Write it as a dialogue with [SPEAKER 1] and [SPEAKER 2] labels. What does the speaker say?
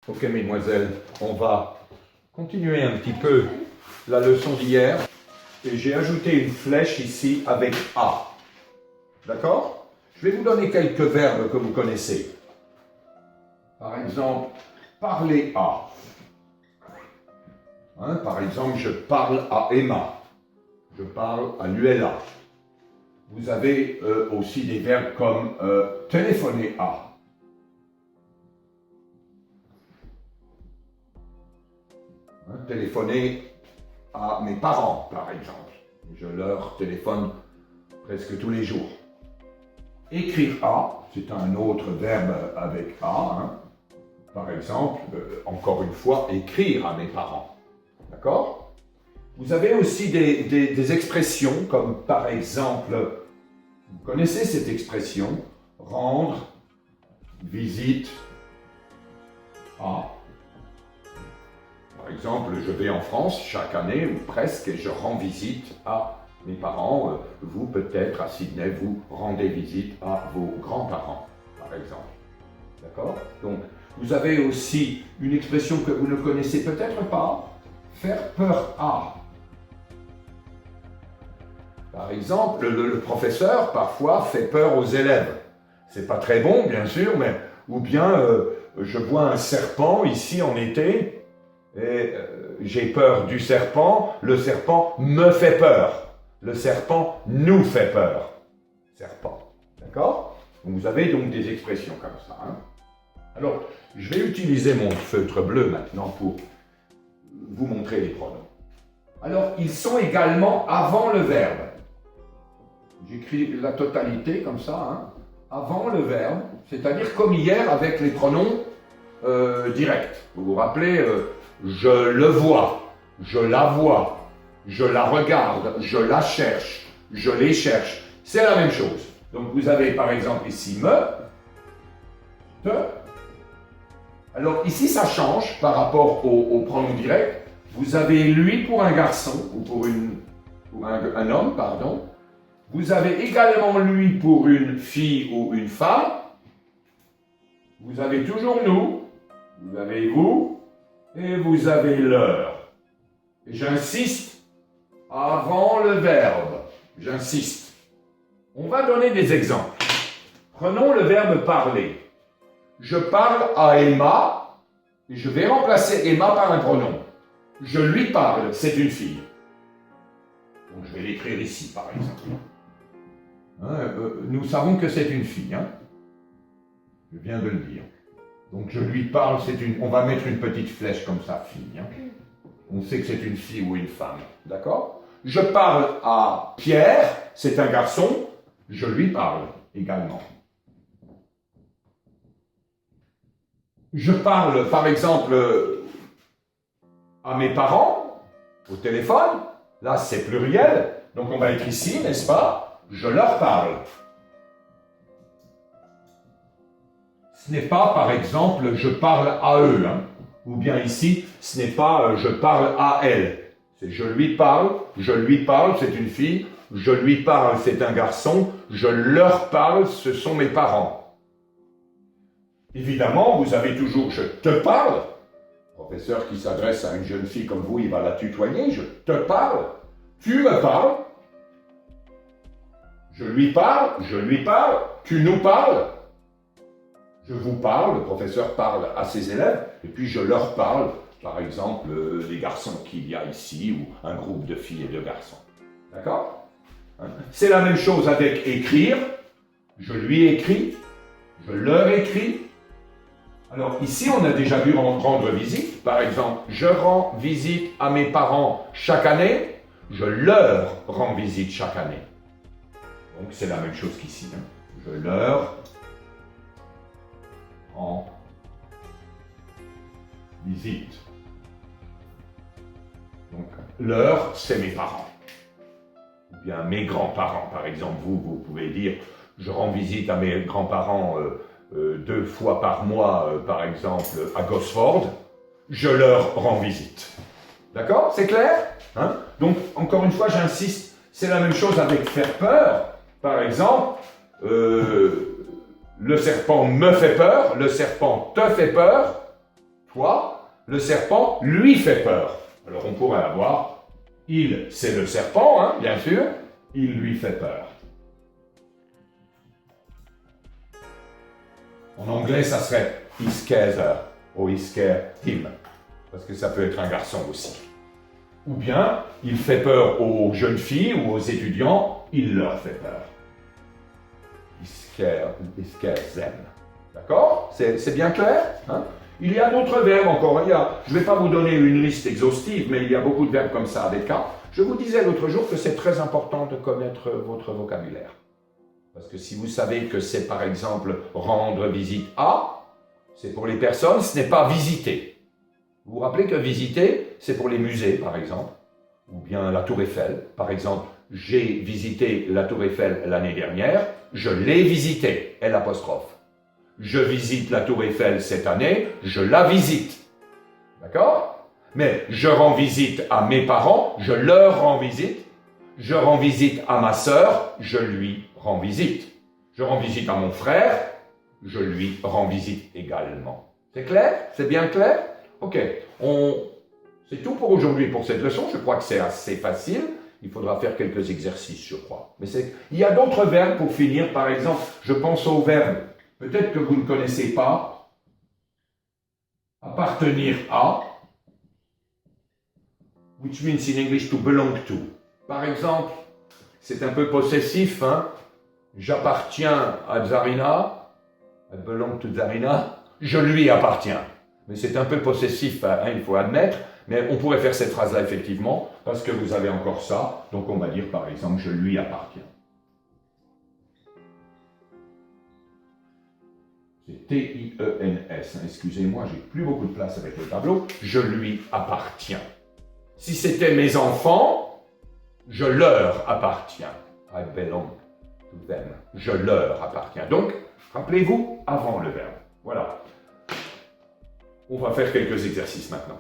[SPEAKER 1] Ok, mesdemoiselles, on va continuer un petit peu la leçon d'hier. Et j'ai ajouté une flèche ici avec A. D'accord? Je vais vous donner quelques verbes que vous connaissez. Par exemple, parler à. Par exemple, je parle à Emma. Je parle à Luella. Vous avez aussi des verbes comme téléphoner à. Téléphoner à mes parents, par exemple. Je leur téléphone presque tous les jours. Écrire à, c'est un autre verbe avec A. Par exemple, encore une fois, écrire à mes parents. D'accord? Vous avez aussi des expressions comme par exemple, vous connaissez cette expression, rendre visite à. Par exemple, je vais en France chaque année ou presque et je rends visite à mes parents. Vous peut-être à Sydney, vous rendez visite à vos grands-parents, par exemple. D'accord? Donc, vous avez aussi une expression que vous ne connaissez peut-être pas, faire peur à. Par exemple, le professeur parfois fait peur aux élèves. C'est pas très bon, bien sûr, mais ou bien je vois un serpent ici en été et j'ai peur du serpent. Le serpent me fait peur. Le serpent nous fait peur. Serpent, d'accord? Vous avez donc des expressions comme ça. Alors, je vais utiliser mon feutre bleu maintenant pour vous montrer les pronoms. Alors, ils sont également avant le verbe. J'écris la totalité comme ça, avant le verbe, c'est-à-dire comme hier avec les pronoms directs. Vous vous rappelez, je le vois, je la vois, je la regarde, je la cherche, je les cherche. C'est la même chose. Donc vous avez par exemple ici me, te. Alors ici ça change par rapport au pronom direct. Vous avez lui pour un garçon ou pour un homme, pardon. Vous avez également lui pour une fille ou une femme. Vous avez toujours nous, vous avez vous, et vous avez leur. Et j'insiste, avant le verbe, j'insiste. On va donner des exemples. Prenons le verbe parler. Je parle à Emma, et je vais remplacer Emma par un pronom. Je lui parle, c'est une fille. Donc je vais l'écrire ici, par exemple. Nous savons que c'est une fille. Je viens de le dire. Donc je lui parle, on va mettre une petite flèche comme ça, fille. On sait que c'est une fille ou une femme. D'accord? Je parle à Pierre, c'est un garçon, je lui parle également. Je parle, par exemple, à mes parents, au téléphone. Là, c'est pluriel. Donc on va être ici, n'est-ce pas? Je leur parle. Ce n'est pas, par exemple, je parle à eux. Ou bien ici, ce n'est pas je parle à elle. C'est je lui parle, c'est une fille. Je lui parle, c'est un garçon. Je leur parle, ce sont mes parents. Évidemment, vous avez toujours je te parle. Professeur qui s'adresse à une jeune fille comme vous, il va la tutoyer. Je te parle. Tu me parles. Je lui parle, tu nous parles. Je vous parle, le professeur parle à ses élèves, et puis je leur parle, par exemple, les garçons qu'il y a ici, ou un groupe de filles et de garçons. D'accord? C'est la même chose avec écrire. Je lui écris, je leur écris. Alors ici, on a déjà vu rendre visite. Par exemple, je rends visite à mes parents chaque année, je leur rends visite chaque année. Donc c'est la même chose qu'ici. Je leur rends visite. Donc leur, c'est mes parents. Ou bien mes grands-parents. Par exemple, vous pouvez dire, je rends visite à mes grands-parents 2 fois par mois, par exemple, à Gosford. Je leur rends visite. D'accord? C'est clair? Donc, encore une fois, j'insiste, c'est la même chose avec faire peur. Par exemple, le serpent me fait peur, le serpent te fait peur, toi, le serpent lui fait peur. Alors on pourrait avoir il, c'est le serpent, hein, bien sûr, il lui fait peur. En anglais, ça serait he scares her ou he scares him, parce que ça peut être un garçon aussi. Ou bien, il fait peur aux jeunes filles ou aux étudiants, il leur fait peur. He scares them. D'accord? C'est bien clair, hein? Il y a d'autres verbes encore. Je ne vais pas vous donner une liste exhaustive, mais il y a beaucoup de verbes comme ça avec K. Je vous disais l'autre jour que c'est très important de connaître votre vocabulaire. Parce que si vous savez que c'est par exemple rendre visite à, c'est pour les personnes, ce n'est pas visiter. Vous vous rappelez que visiter, c'est pour les musées par exemple, ou bien la Tour Eiffel. Par exemple, j'ai visité la Tour Eiffel l'année dernière, je l'ai visité, L'. Je visite la Tour Eiffel cette année, je la visite. D'accord? Mais je rends visite à mes parents, je leur rends visite. Je rends visite à ma sœur, je lui rends visite. Je rends visite à mon frère, je lui rends visite également. C'est clair? C'est bien clair? Ok, c'est tout pour aujourd'hui, pour cette leçon. Je crois que c'est assez facile. Il faudra faire quelques exercices, je crois. Mais il y a d'autres verbes pour finir. Par exemple, je pense au verbe, peut-être que vous ne connaissez pas, appartenir à, which means in English to belong to. Par exemple, c'est un peu possessif, hein? J'appartiens à Zarina, I belong to Zarina, je lui appartiens. Mais c'est un peu possessif, hein, il faut admettre, mais on pourrait faire cette phrase-là effectivement, parce que vous avez encore ça, donc on va dire par exemple, je lui appartiens. C'est T-I-E-N-S, hein, excusez-moi, j'ai plus beaucoup de place avec le tableau, je lui appartiens. Si c'était mes enfants, je leur appartiens. I belong to them. Je leur appartiens. Donc, rappelez-vous, avant le verbe. Voilà. On va faire quelques exercices maintenant.